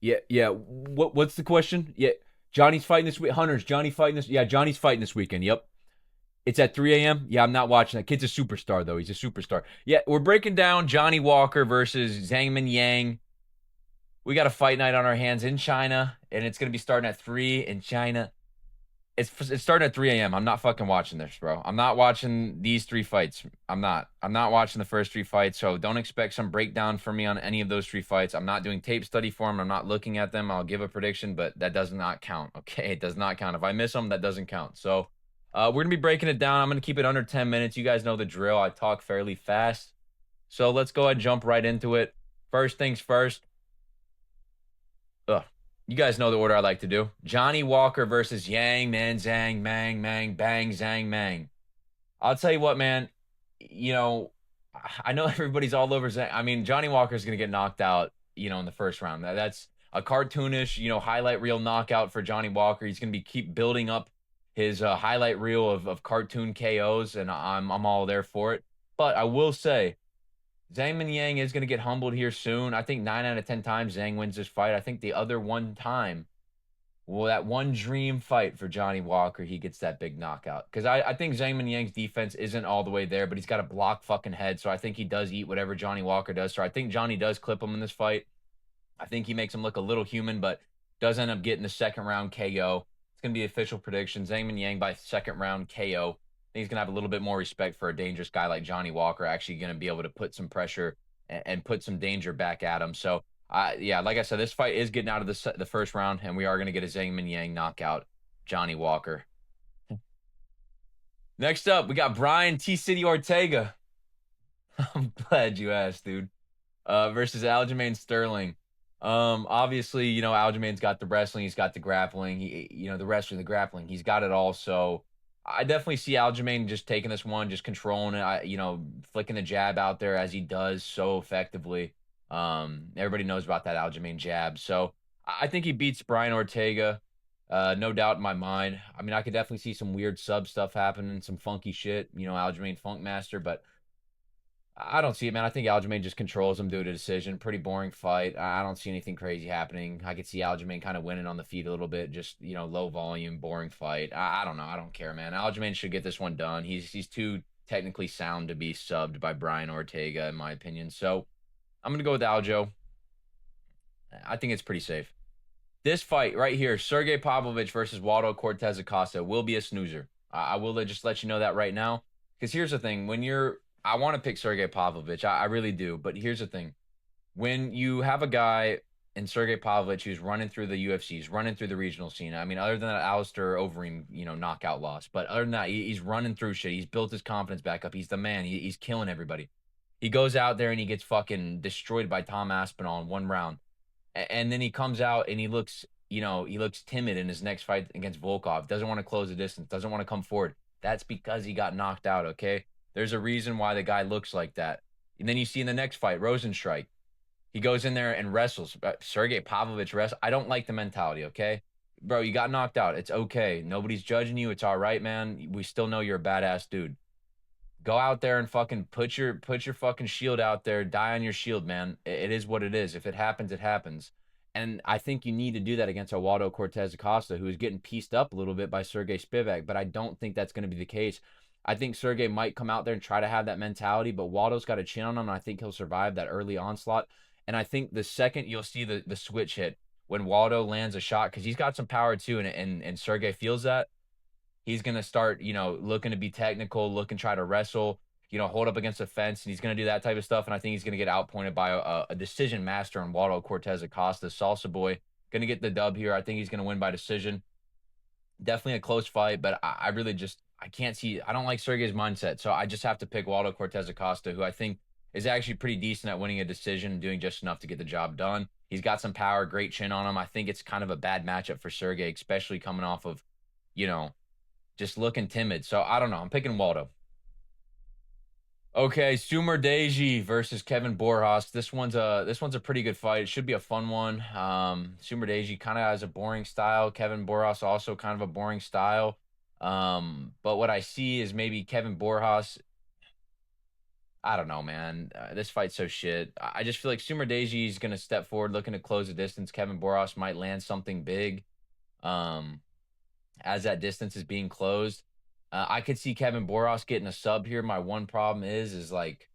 Yeah. What's the question? Yeah, Johnny's fighting this week. Hunter's Johnny fighting this. Yeah, Johnny's fighting this weekend. Yep. It's at 3 a.m. Yeah, I'm not watching that. Kid's a superstar, though. He's a superstar. Yeah, we're breaking down Johnny Walker versus Zhang Yang. We got a fight night on our hands in China, and it's going to be starting at 3 in China. It's starting at 3 a.m. I'm not fucking watching this, bro. I'm not watching these three fights. I'm not. I'm not watching the first three fights, so don't expect some breakdown from me on any of those three fights. I'm not doing tape study for them. I'm not looking at them. I'll give a prediction, but that does not count, okay? It does not count. If I miss them, that doesn't count. So we're going to be breaking it down. I'm going to keep it under 10 minutes. You guys know the drill. I talk fairly fast. So let's go ahead and jump right into it. First things first. Ugh. You guys know the order I like to do. Johnny Walker versus Yang Man Zhang Mang Mang Bang Zhang Mang. I'll tell you what, man. You know, I know everybody's all over Zhang. I mean, Johnny Walker's gonna get knocked out. In the first round. That's a cartoonish, highlight reel knockout for Johnny Walker. He's gonna be keep building up his highlight reel of cartoon KOs, and I'm all there for it. But I will say Zhang Yang is going to get humbled here soon. I think 9 out of 10 times Zhang wins this fight. I think the other one time, well, that one dream fight for Johnny Walker, he gets that big knockout. Because I think Zhang Yang's defense isn't all the way there, but he's got a block fucking head. So I think he does eat whatever Johnny Walker does. So I think Johnny does clip him in this fight. I think he makes him look a little human, but does end up getting the second round KO. It's going to be official prediction. Zhang Yang by second round KO. He's going to have a little bit more respect for a dangerous guy like Johnny Walker, actually going to be able to put some pressure and put some danger back at him. So, yeah, like I said, this fight is getting out of the first round, and we are going to get a Zhang Yang knockout, Johnny Walker. Next up, we got Brian T. City Ortega. I'm glad you asked, dude. Versus Aljamain Sterling. Obviously, Aljamain's got the wrestling, he's got the grappling, the wrestling, the grappling, he's got it all. So I definitely see Aljamain just taking this one, just controlling it, flicking the jab out there as he does so effectively. Everybody knows about that Aljamain jab. So I think he beats Brian Ortega. No doubt in my mind. I mean, I could definitely see some weird sub stuff happening, some funky shit, Aljamain Funk Master, but I don't see it, man. I think Aljamain just controls him due to decision. Pretty boring fight. I don't see anything crazy happening. I could see Aljamain kind of winning on the feet a little bit. Just low volume, boring fight. I don't know. I don't care, man. Aljamain should get this one done. He's too technically sound to be subbed by Brian Ortega, in my opinion. So I'm gonna go with Aljo. I think it's pretty safe. This fight right here, Sergey Pavlovich versus Waldo Cortez Acosta, will be a snoozer. I will just let you know that right now. Because here's the thing: I want to pick Sergey Pavlovich. I really do. But here's the thing: when you have a guy in Sergey Pavlovich who's running through the UFC, he's running through the regional scene. I mean, other than that Alistair Overeem, knockout loss, but other than that, he's running through shit. He's built his confidence back up. He's the man. He's killing everybody. He goes out there and he gets fucking destroyed by Tom Aspinall in one round. And then he comes out and he looks timid in his next fight against Volkov. Doesn't want to close the distance. Doesn't want to come forward. That's because he got knocked out, okay? There's a reason why the guy looks like that. And then you see in the next fight, Rosenstrike. He goes in there and wrestles. Sergey Pavlovich wrestles. I don't like the mentality, okay? Bro, you got knocked out. It's okay. Nobody's judging you. It's all right, man. We still know you're a badass dude. Go out there and fucking put your fucking shield out there. Die on your shield, man. It is what it is. If it happens, it happens. And I think you need to do that against Waldo Cortez Acosta, who is getting pieced up a little bit by Sergey Spivak, but I don't think that's going to be the case. I think Sergey might come out there and try to have that mentality, but Waldo's got a chin on him, and I think he'll survive that early onslaught. And I think the second you'll see the switch hit when Waldo lands a shot, because he's got some power too, and Sergey feels that, he's going to start, looking to be technical, looking to try to wrestle, hold up against the fence, and he's going to do that type of stuff. And I think he's going to get outpointed by a decision master in Waldo Cortez Acosta. Salsa Boy going to get the dub here. I think he's going to win by decision. Definitely a close fight, but I really just, I can't see, I don't like Sergey's mindset. So I just have to pick Waldo Cortez Acosta, who I think is actually pretty decent at winning a decision and doing just enough to get the job done. He's got some power, great chin on him. I think it's kind of a bad matchup for Sergey, especially coming off of, just looking timid. So I don't know. I'm picking Waldo. Okay, Sumer Deji versus Kevin Borjas. This one's a pretty good fight. It should be a fun one. Sumer Deji kind of has a boring style. Kevin Borjas also kind of a boring style. But what I see is maybe Kevin Borjas I don't know, man. This fight's so shit. I just feel like Sumer Deji is gonna step forward, looking to close the distance. Kevin Boros might land something big. Um, as that distance is being closed. I could see Kevin Boros getting a sub here. My one problem is like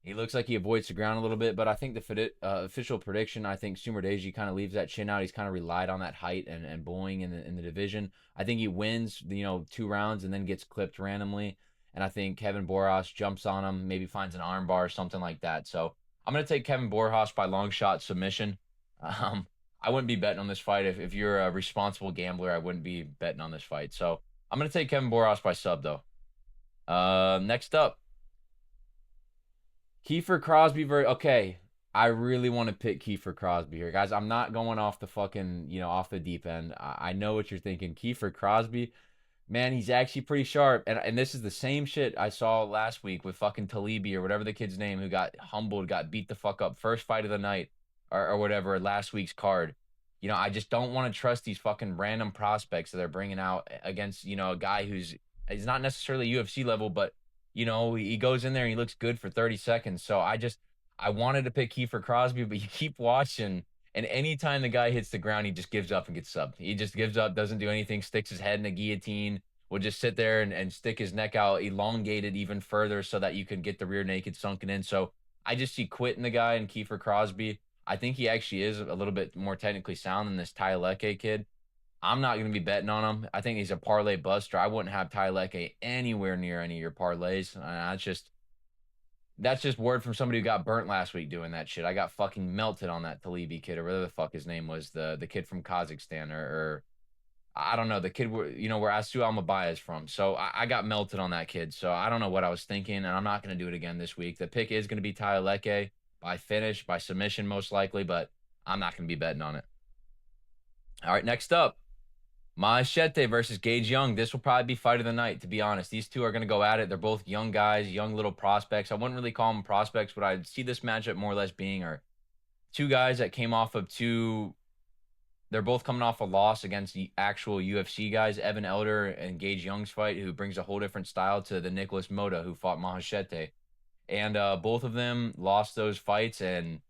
he looks like he avoids the ground a little bit, but I think the official prediction, I think Sumer Deji kind of leaves that chin out. He's kind of relied on that height and bullying in the division. I think he wins, 2 rounds and then gets clipped randomly. And I think Kevin Boros jumps on him, maybe finds an armbar or something like that. So I'm going to take Kevin Boros by long shot submission. Um, I wouldn't be betting on this fight. If you're a responsible gambler, I wouldn't be betting on this fight. So I'm going to take Kevin Boros by sub, though. Next up, Kiefer Crosby. Okay, I really want to pick Kiefer Crosby here, guys. I'm not going off the fucking, off the deep end. I know what you're thinking. Kiefer Crosby, man, he's actually pretty sharp. And this is the same shit I saw last week with fucking Talibi or whatever the kid's name who got humbled, got beat the fuck up first fight of the night or whatever, last week's card. I just don't want to trust these fucking random prospects that they're bringing out against, a guy he's not necessarily UFC level, but, he goes in there and he looks good for 30 seconds. So I wanted to pick Kiefer Crosby, but you keep watching. And anytime the guy hits the ground, he just gives up and gets subbed. He just gives up, doesn't do anything, sticks his head in a guillotine, will just sit there and stick his neck out, elongated even further so that you can get the rear naked sunken in. So I just see quitting the guy and Kiefer Crosby. I think he actually is a little bit more technically sound than this Tyaleke kid. I'm not going to be betting on him. I think he's a parlay buster. I wouldn't have Tyaleke anywhere near any of your parlays. That's just word from somebody who got burnt last week doing that shit. I got fucking melted on that Talibi kid or whatever the fuck his name was, the kid from Kazakhstan or I don't know, the kid where Asu Almabaya is from. So I got melted on that kid. So I don't know what I was thinking, and I'm not going to do it again this week. The pick is going to be Tyaleke by finish, by submission most likely, but I'm not going to be betting on it. All right, next up, Machete versus Gage Young. This will probably be fight of the night, to be honest. These two are going to go at it. They're both young guys, young little prospects. I wouldn't really call them prospects, but I'd see this matchup more or less being are two guys that came off of two. They're both coming off a loss against the actual UFC guys, Evan Elder and Gage Young's fight, who brings a whole different style to the Nicholas Mota, who fought Machete. And both of them lost those fights and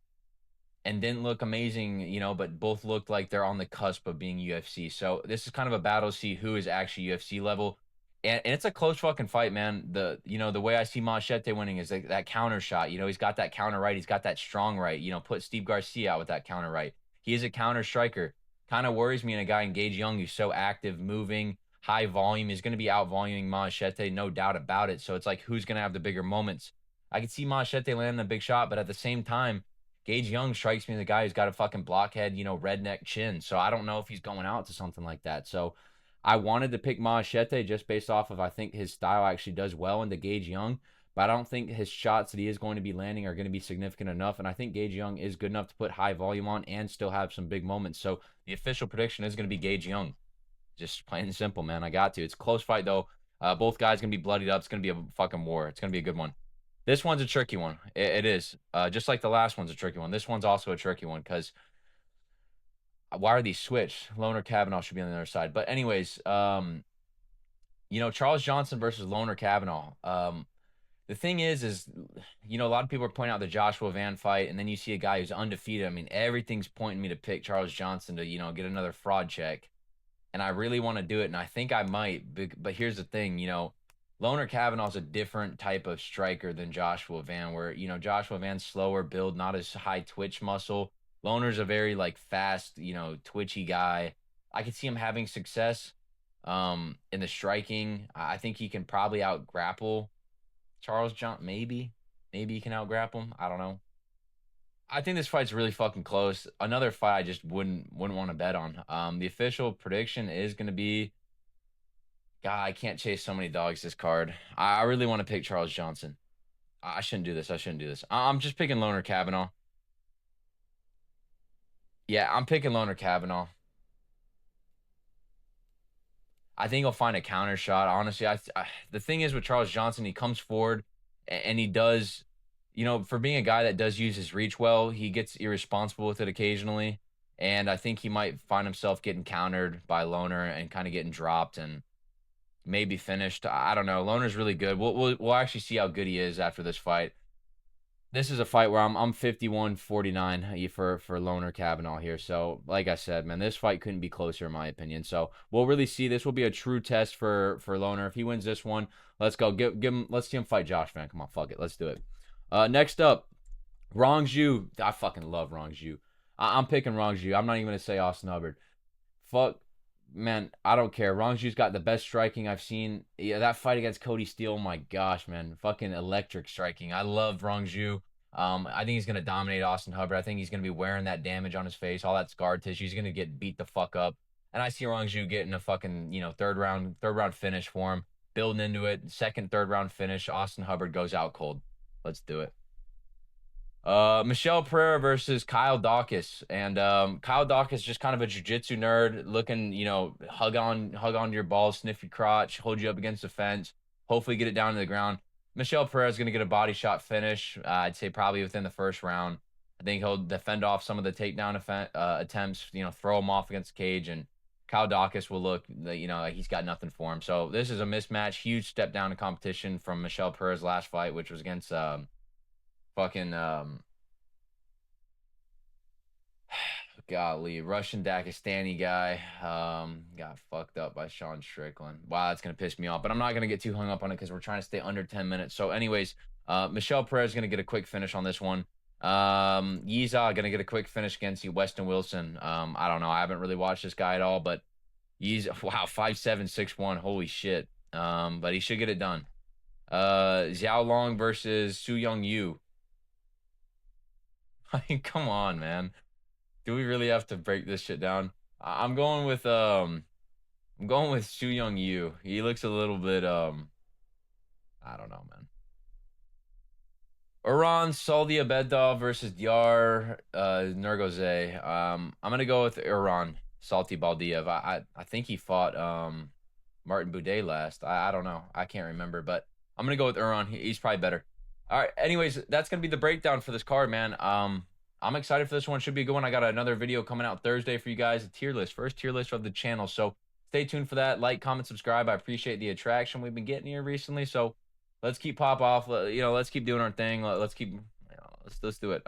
didn't look amazing, but both looked like they're on the cusp of being UFC. So this is kind of a battle to see who is actually UFC level. And it's a close fucking fight, man. The way I see Machete winning is that counter shot. He's got that counter right. He's got that strong right. Put Steve Garcia out with that counter right. He is a counter striker. Kind of worries me in a guy in Gage Young who's so active, moving, high volume. He's going to be out voluming Machete, no doubt about it. So it's like, who's going to have the bigger moments? I could see Machete landing a big shot, but at the same time, Gage Young strikes me as a guy who's got a fucking blockhead, redneck chin. So I don't know if he's going out to something like that. So I wanted to pick Machete just based off of I think his style actually does well into Gage Young, but I don't think his shots that he is going to be landing are going to be significant enough. And I think Gage Young is good enough to put high volume on and still have some big moments. So the official prediction is going to be Gage Young. Just plain and simple, man. I got to. It's a close fight, though. Both guys going to be bloodied up. It's going to be a fucking war. It's going to be a good one. This one's a tricky one. It is. Just like the last one's a tricky one. This one's also a tricky one because why are these switched? Loner Kavanaugh should be on the other side. But anyways, Charles Johnson versus Loner Kavanaugh. The thing is, a lot of people are pointing out the Joshua Van fight, and then you see a guy who's undefeated. I mean, everything's pointing me to pick Charles Johnson to, get another fraud check. And I really want to do it, and I think I might. But here's the thing, Loner Kavanaugh's a different type of striker than Joshua Van, where, Joshua Van's slower build, not as high twitch muscle. Loner's a very, fast, twitchy guy. I could see him having success in the striking. I think he can probably out-grapple Charles Johnson. Maybe he can out-grapple him. I don't know. I think this fight's really fucking close. Another fight I just wouldn't want to bet on. The official prediction is going to be, God, I can't chase so many dogs this card. I really want to pick Charles Johnson. I shouldn't do this. I'm just picking Loner Kavanaugh. Yeah, I'm picking Loner Kavanaugh. I think he'll find a counter shot. Honestly, the thing is with Charles Johnson, he comes forward and he does, for being a guy that does use his reach well, he gets irresponsible with it occasionally. And I think he might find himself getting countered by Loner and kind of getting dropped and maybe finished. I don't know. Loner's really good. We'll actually see how good he is after this fight. This is a fight where I'm 51-49 for Loner Kavanaugh here. So, like I said, man, this fight couldn't be closer in my opinion. So, we'll really see. This will be a true test for Loner. If he wins this one, let's go. Give him. Let's see him fight Josh, man. Come on, fuck it. Let's do it. Next up, Rong Zhu. I fucking love Rong Zhu. I'm picking Rong Zhu. I'm not even gonna say Austin Hubbard. Fuck, man, I don't care. Rongju's got the best striking I've seen. Yeah, that fight against Cody Steele, my gosh, man, fucking electric striking. I love Rongju. I think he's gonna dominate Austin Hubbard. I think he's gonna be wearing that damage on his face, all that scar tissue. He's gonna get beat the fuck up. And I see Rongju getting a fucking third round finish for him, building into it. Second, third round finish. Austin Hubbard goes out cold. Let's do it. Michelle Pereira versus Kyle Dawkins, and Kyle Dawkins just kind of a jiu-jitsu nerd, looking, hug on your balls, sniff your crotch, hold you up against the fence, hopefully get it down to the ground. Michelle Pereira is going to get a body shot finish. I'd say probably within the first round. I think he'll defend off some of the takedown attempts, throw him off against the cage, and Kyle Dawkins will look, like he's got nothing for him. So this is a mismatch, huge step down in competition from Michelle Pereira's last fight, which was against fucking golly, Russian Dagestani guy got fucked up by Sean Strickland. Wow, that's gonna piss me off, but I'm not gonna get too hung up on it because we're trying to stay under 10 minutes. So, anyways, Michelle Perez is gonna get a quick finish on this one. Yiza gonna get a quick finish against you, Weston Wilson. I don't know, I haven't really watched this guy at all, but Yiza, wow, 5'7", 6'1", holy shit. But he should get it done. Xiao Long versus Su Young Yu. I mean, come on, man. Do we really have to break this shit down? I'm going with Su Young Yu. He looks a little bit I don't know, man. Iran Saldiabedov versus Diyar Nurgoze. I'm gonna go with Iran Salty Baldiev. I think he fought Martin Boudet last. I don't know. I can't remember, but I'm gonna go with Iran. He's probably better. All right. Anyways, that's gonna be the breakdown for this card, man. I'm excited for this one. Should be a good one. I got another video coming out Thursday for you guys. A tier list, first tier list of the channel. So stay tuned for that. Like, comment, subscribe. I appreciate the attraction we've been getting here recently. So let's keep pop off. Let's keep doing our thing. Let's keep. Let's do it.